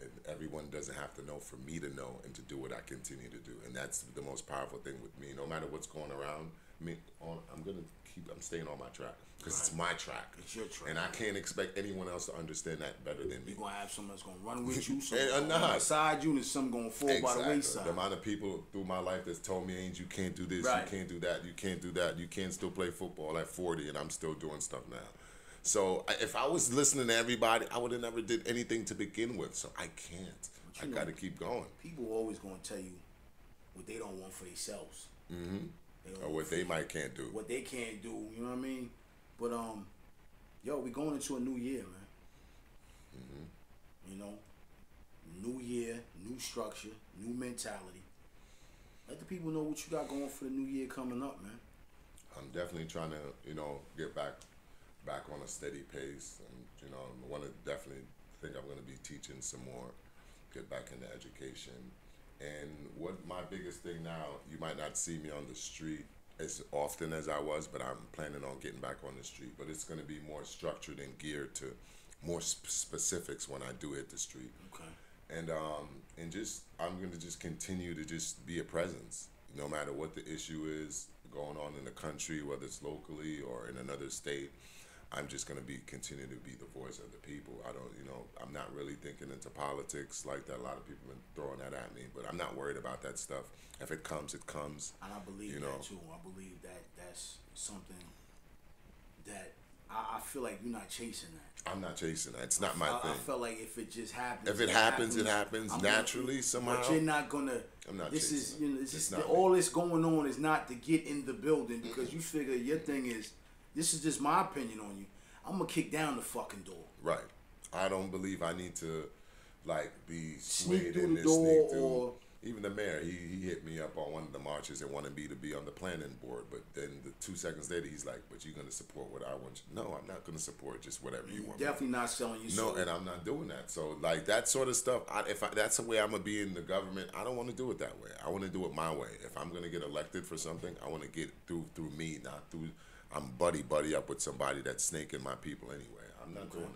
and everyone doesn't have to know for me to know and to do what I continue to do. And that's the most powerful thing with me. No matter what's going around me, I'm staying on my track because it's my track. It's your track. And I can't expect anyone else to understand that better than me. You're going to have someone that's going to run with you, someone going beside you, and some going to fall by the wayside. The amount of people through my life that's told me, Ainge, you can't do this, you can't do that, you can't do that, you can't still play football at 40, and I'm still doing stuff now. So if I was listening to everybody, I would have never did anything to begin with. So I can't. I got to keep going. People are always going to tell you what they don't want for themselves. Mm-hmm. Or what they can't do. What they can't do, you know what I mean? But, yo, we going into a new year, man. Mm-hmm. You know, new year, new structure, new mentality. Let the people know what you got going for the new year coming up, man. I'm definitely trying to, get back on a steady pace, and I want to definitely think I'm going to be teaching some more, get back into education. And what my biggest thing now, you might not see me on the street as often as I was, but I'm planning on getting back on the street. But it's going to be more structured and geared to more specifics when I do hit the street. Okay. And I'm going to just continue to just be a presence, no matter what the issue is going on in the country, whether it's locally or in another state. I'm just going to continue to be the voice of the people. I'm not really thinking into politics like that. A lot of people have been throwing that at me, but I'm not worried about that stuff. If it comes, it comes. And I believe that too. I believe that that's something that I feel like you're not chasing that. I'm not chasing that. It's not my thing. I felt like if it just happens. If it happens, it happens naturally somehow. But you're not gonna. I'm not. This chasing is it's just all this going on is not to get in the building because you figure your thing is. This is just my opinion on you. I'm gonna kick down the fucking door. Right. I don't believe I need to, be sneak swayed in this sneak through. Or even the mayor, he hit me up on one of the marches and wanted me to be on the planning board. But then 2 seconds later, he's like, "But you're gonna support what I want you." No, I'm not gonna support just whatever you want. Definitely not selling you. No, and I'm not doing that. So that sort of stuff. That's the way I'm gonna be in the government. I don't want to do it that way. I want to do it my way. If I'm gonna get elected for something, I want to get through me, not through. I'm buddy up with somebody that's snaking my people anyway. I'm not doing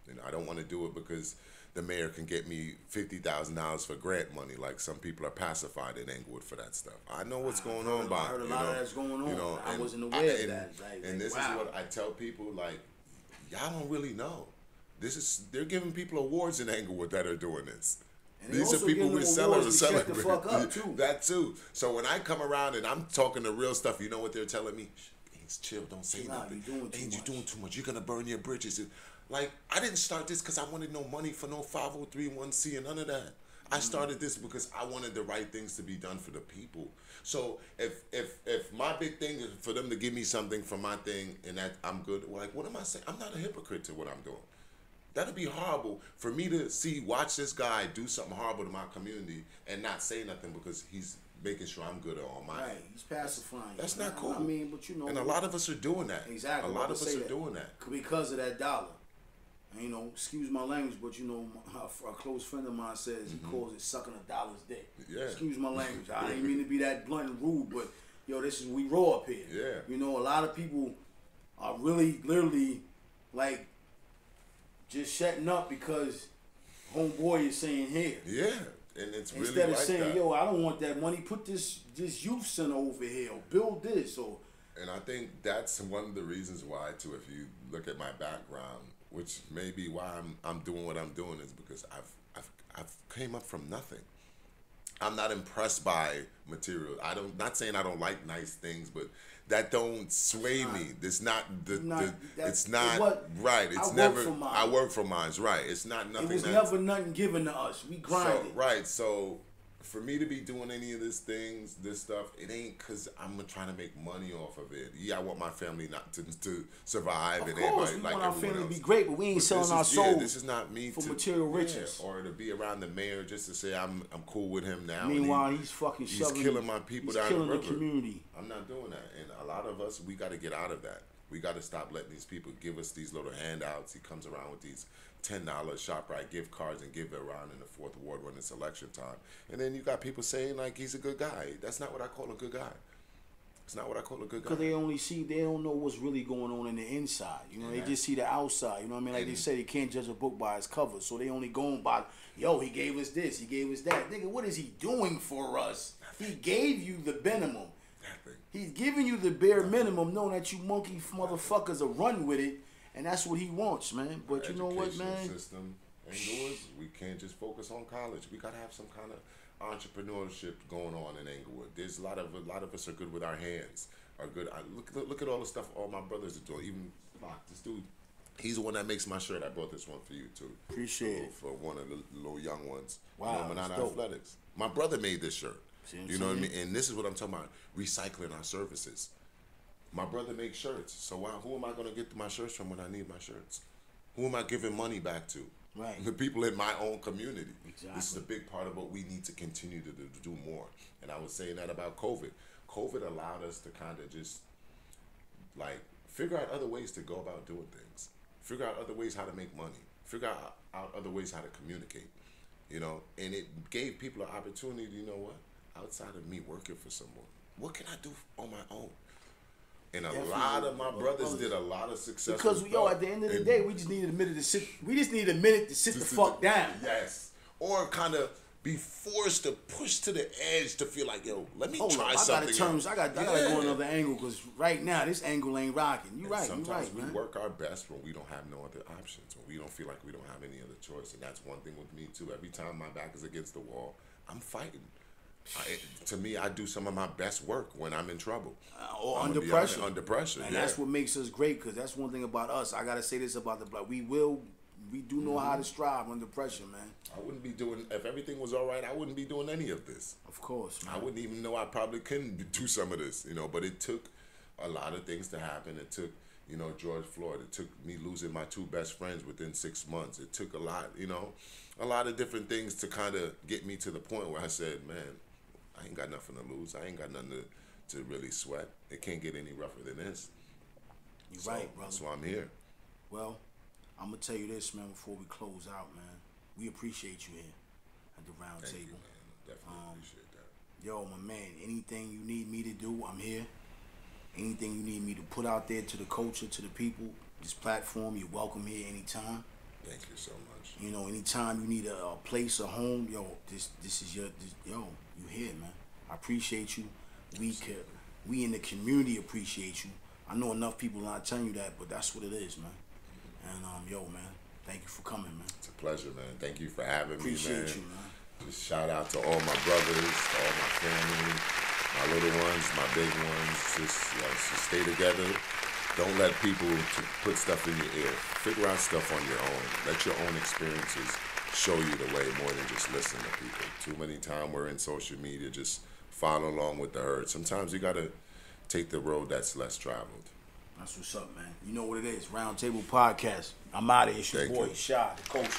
that. I don't want to do it because the mayor can get me $50,000 for grant money. Like some people are pacified in Englewood for that stuff. I know what's going on. I heard a lot of that's going on. I wasn't aware of that. And this is what I tell people. Y'all don't really know. They're giving people awards in Englewood that are doing this. And these are people we're celebrating. The fuck up too. That too. So when I come around and I'm talking the real stuff, you know what they're telling me? Chill, don't say nothing. You're doing too much. You're gonna burn your bridges. I didn't start this because I wanted no money for no 503(1)(c) and none of that. I started this because I wanted the right things to be done for the people. So if my big thing is for them to give me something for my thing and that I'm good, what am I saying? I'm not a hypocrite to what I'm doing. That'd be horrible for me to watch this guy do something horrible to my community and not say nothing because he's making sure I'm good on my end. Right, he's pacifying. That's not cool. I mean, but and a lot of us are doing that. Exactly. A lot of us are doing that because of that dollar. And, excuse my language, but a close friend of mine says he calls it sucking a dollar's dick. Yeah. Excuse my language. I didn't mean to be that blunt and rude, but this is we raw up here. Yeah. A lot of people are really literally just shutting up because homeboy is saying here. Yeah. And it's really instead of saying, "Yo, I don't want that money. Put this youth center over here. Or build this." And I think that's one of the reasons why too. If you look at my background, which may be why I'm doing what I'm doing, is because I've came up from nothing. I'm not impressed by material. Not saying I don't like nice things, but that don't sway me. It's not it's not right. It's never. I work for mine. Right. It's not nothing. It was never nothing given to us. We grinded. Right. So for me to be doing any of this stuff, it ain't because I'm trying to make money off of it. Yeah, I want my family not to survive. Of course, we want our family to be great, but we ain't selling our soul. This is not me for material riches, or to be around the mayor just to say I'm cool with him now. Meanwhile, he's fucking he's killing my people down killing the river. The community. I'm not doing that, and a lot of us we got to get out of that. We got to stop letting these people give us these little handouts. He comes around with these $10 ShopRite gift cards and give it around in the 4th Ward when it's election time. And then you got people saying he's a good guy. That's not what I call a good guy. It's not what I call a good guy. Because they don't know what's really going on in the inside. You know, they just see the outside. You know what I mean? Like they said, you can't judge a book by its cover. So they only going by, yo, he gave us this, he gave us that. Nigga, what is he doing for us? He gave you the minimum. He's giving you the bare minimum, knowing that you monkey motherfuckers will run with it, and that's what he wants, man. But you know what, man? System, Englewood, we can't just focus on college. We gotta have some kind of entrepreneurship going on in Englewood. There's a lot of us are good with our hands. Are good. Look at all the stuff all my brothers are doing. Even this dude, he's the one that makes my shirt. I brought this one for you too. Appreciate it. For one of the little young ones. Wow, Minott Athletics. My brother made this shirt. You know what I mean? And this is what I'm talking about, recycling our services. My brother makes shirts. So who am I going to get my shirts from when I need my shirts? Who am I giving money back to? Right. The people in my own community. Exactly. This is a big part of what we need to continue to do more. And I was saying that about COVID. COVID allowed us to kind of just, like, figure out other ways to go about doing things. Figure out other ways how to make money. Figure out other ways how to communicate. You know? And it gave people an opportunity, you know what? Outside of me working for someone, what can I do on my own? And lot of my brothers did a lot of successful because stuff. At the end of the day, we just needed a minute to sit. We just needed a minute to sit the fuck down. Yes, or kind of be forced to push to the edge to feel like, yo, let me try something. I got to go another angle because right now this angle ain't rocking. You right. Sometimes we man. work our best when we don't have no other options, when we don't feel like we don't have any other choice, and that's one thing with me too. Every time my back is against the wall, I'm fighting. To me, I do some of my best work when I'm in trouble. Or under pressure. Under pressure, and that's what makes us great, because that's one thing about us. I got to say this about the black. We do know how to strive under pressure, man. I wouldn't be doing, if everything was all right, I wouldn't be doing any of this. Of course, man. I wouldn't even know I probably couldn't do some of this, you know, but it took a lot of things to happen. It took, you know, George Floyd. It took me losing my two best friends within 6 months. It took a lot, you know, a lot of different things to kind of get me to the point where I said, man, I ain't got nothing to lose. I ain't got nothing to really sweat. It can't get any rougher than this. You're right, brother. That's why I'm here. Well, I'm going to tell you this, man, before we close out, man. We appreciate you here at the round table. Thank you, man. Definitely appreciate that. Yo, my man, anything you need me to do, I'm here. Anything you need me to put out there to the culture, to the people, this platform, you're welcome here anytime. Thank you so much. You know, anytime you need a place, a home, yo, this is you here, man. I appreciate you. We in the community appreciate you. I know enough people not telling you that, but that's what it is, man. And yo, man, thank you for coming, man. It's a pleasure, man. Thank you for having me, man. Appreciate you, man. Just shout out to all my brothers, to all my family, my little ones, my big ones. Just stay together. Don't let people put stuff in your ear. Figure out stuff on your own. Let your own experiences show you the way more than just listen to people. Too many times we're in social media just following along with the herd. Sometimes you got to take the road that's less traveled. That's what's up, man. You know what it is. Round Table Podcast. I'm out of here. It's your boy, Shy, the coach.